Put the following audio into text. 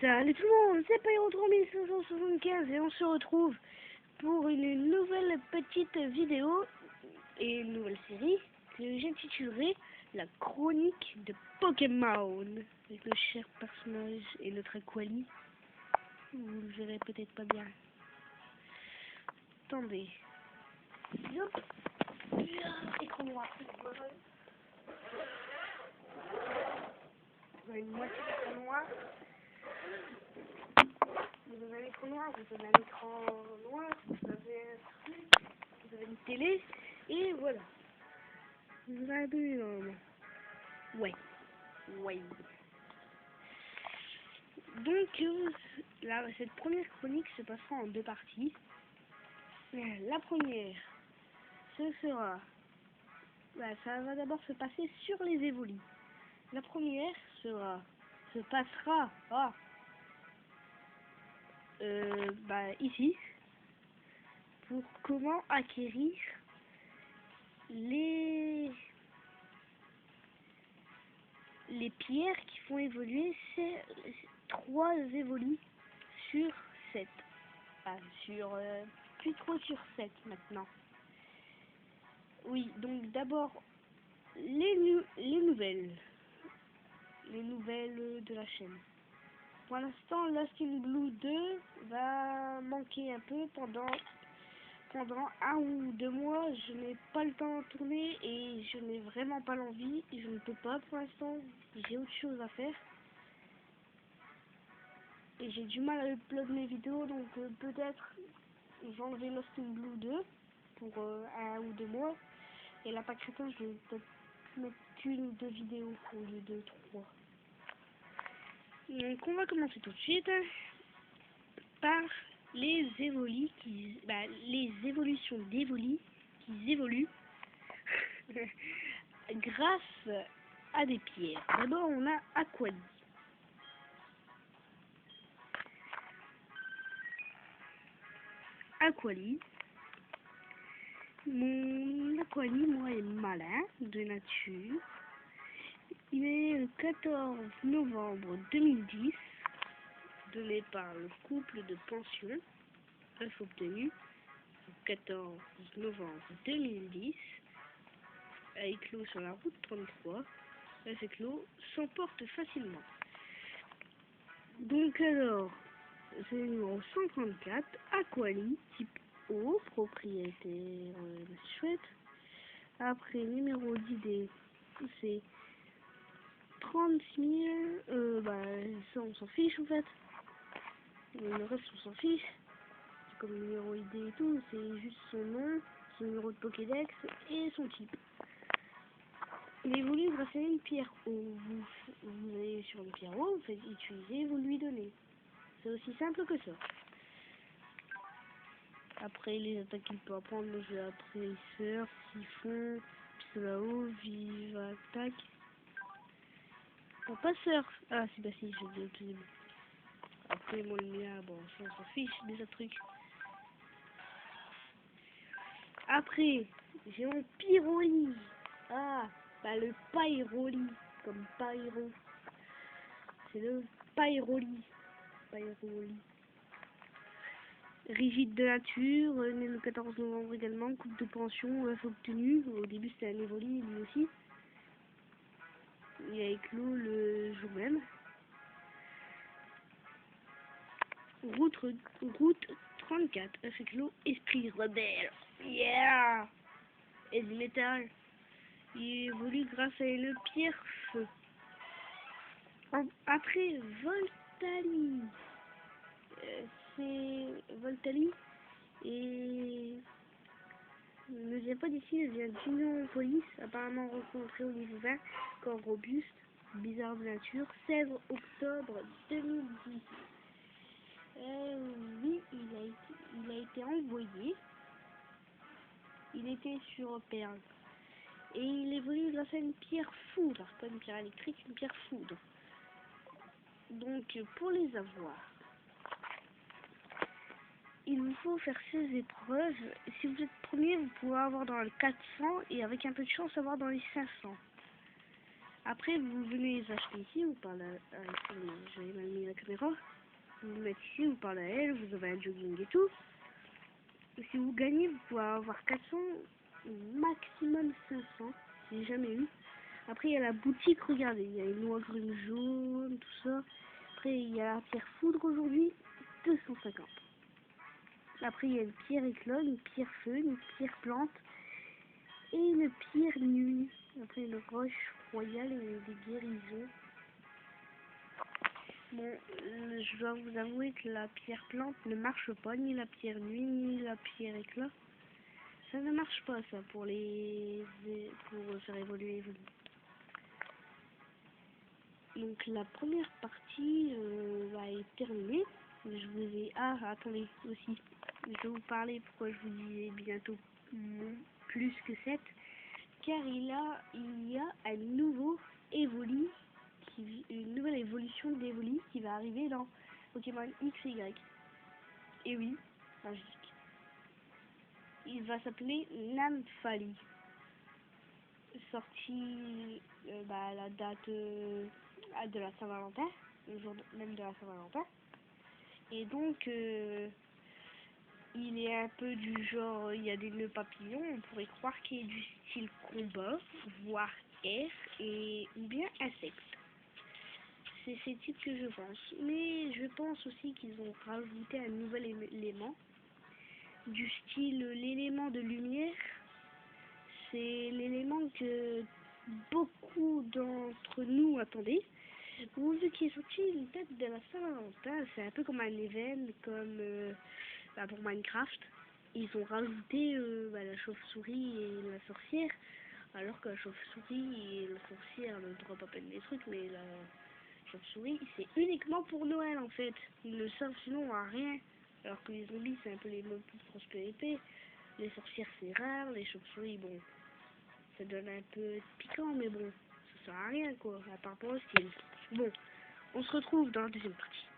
Salut tout le monde, c'est Pyro 1575 et on se retrouve pour une nouvelle petite vidéo et une nouvelle série que j'intitulerai La Chronique de Pokémon avec le cher personnage et notre Aquali. Vous le verrez peut-être pas bien. Attendez. Hop. Écran noir. Vous avez une moitié d'écran noir. Vous avez un écran noir, vous avez un écran noir, vous avez une télé, et voilà. Vous avez ouais. Donc, là, cette première chronique se passera en deux parties. La première, ce sera... ça va d'abord se passer sur les évolis. La première se passera... ici, pour comment acquérir les pierres qui font évoluer ces 3 évolis sur 7. Plus trop sur 7 maintenant. Oui, donc d'abord les nouvelles de la chaîne. Pour l'instant, Lost in Blue 2 va manquer un peu pendant 1 ou 2 mois. Je n'ai pas le temps de tourner et je n'ai vraiment pas l'envie. Je ne peux pas pour l'instant. J'ai autre chose à faire. Et j'ai du mal à upload mes vidéos, donc peut-être j'enlever Lost in Blue 2 pour 1 ou 2 mois. Et la pack crétin, je vais peut-être mettre 1 ou 2 vidéos au lieu de 3. Donc on va commencer tout de suite par les évolis les évolutions d'évolis qui évoluent grâce à des pierres. D'abord on a Aquali. Mon Aquali, moi, est malin de nature. Il est le 14 novembre 2010, donné par le couple de pension, œuf obtenu, le 14 novembre 2010, a éclos sur la route 33, œuf éclos s'emporte facilement. Donc alors, c'est le numéro 134, Aquali, type O, propriétaire chouette. Après, numéro d'idée, c'est 36 000, ça on s'en fiche en fait. Le reste on s'en fiche. C'est comme le numéro ID et tout, c'est juste son nom, son numéro de Pokédex et son type. Il évolue grâce à une pierre O. Vous allez sur une pierre O, vous faites utiliser, vous lui donnez. C'est aussi simple que ça. Après les attaques qu'il peut apprendre, moi je vais après Surf, Siphon, Pistolet à eau, Vive Attaque. Pas Surf. Ah si, bah si, j'ai dit au début. Après moi le mien, bon, ça on s'en fiche des autres trucs. Après, j'ai mon Pyroli. Le Pyroli, comme Pyro. C'est le Pyroli. Rigide de nature, né le 14 novembre également, coupe de pension, œuf obtenu. Au début c'était un évoli, lui aussi. Il a éclos le jour même. Route 34, œuf éclos, esprit rebelle. Yeah! Et du métal. Il évolue grâce à une pierre feu. Après, Voltali. C'est Voltali. Et ne vient pas d'ici, elle vient d'Union Police, apparemment rencontrée au niveau 20, corps robuste, bizarre de nature, 16 octobre 2010. Oui, il a été envoyé. Il était sur Perle. Et il évolue grâce à une pierre foudre, pas une pierre électrique, une pierre foudre. Donc pour les avoir, il vous faut faire 16 épreuves. Si vous êtes premier, vous pouvez avoir dans le 400 et avec un peu de chance avoir dans les 500. Après, vous venez les acheter ici, vous parlez à... excusez-moi, j'avais mal mis la caméra. Vous le mettez ici, vous parlez à elle, vous avez un jogging et tout. Et si vous gagnez, vous pouvez avoir 400, maximum 500, j'ai jamais eu. Après, il y a la boutique, regardez, il y a une noix grume jaune, tout ça. Après, il y a la pierre foudre aujourd'hui, 250. Après, il y a une pierre éclat, une pierre feu, une pierre plante et une pierre nuit. Après, une roche royale et des guérisons. Bon, je dois vous avouer que la pierre plante ne marche pas, ni la pierre nuit, ni la pierre éclat. Ça ne marche pas, ça, pour faire évoluer vous. Donc, la première partie est terminée. Je vous ai... Ah, attendez, aussi. Je vais vous parler pourquoi je vous disais bientôt plus que 7. Car il y a un nouveau Evoli, une nouvelle évolution d'Evoli qui va arriver dans Pokémon X et Y. Et oui, magique. Il va s'appeler Namphali. Sorti à la date de la Saint-Valentin, le jour même de la Saint-Valentin. Et donc, il est un peu du genre, il y a des nœuds papillons, on pourrait croire qu'il est du style combat, voire air, ou bien insecte. C'est ces types que je pense. Mais je pense aussi qu'ils ont rajouté un nouvel élément, du style l'élément de lumière. C'est l'élément que beaucoup d'entre nous attendaient. Vu qu'il est sorti une date de la Saint-Valentin, c'est un peu comme un event, comme pour Minecraft. Ils ont rajouté la chauve-souris et la sorcière, alors que la chauve-souris et la sorcière ne drop à peine des trucs, mais la chauve-souris c'est uniquement pour Noël en fait. Ils ne servent sinon à rien. Alors que les zombies c'est un peu les mobs pour prospérité, les sorcières c'est rare, les chauves-souris bon, ça donne un peu piquant, mais bon, ça sert à rien quoi, à part pour le style. Bon, on se retrouve dans la deuxième partie.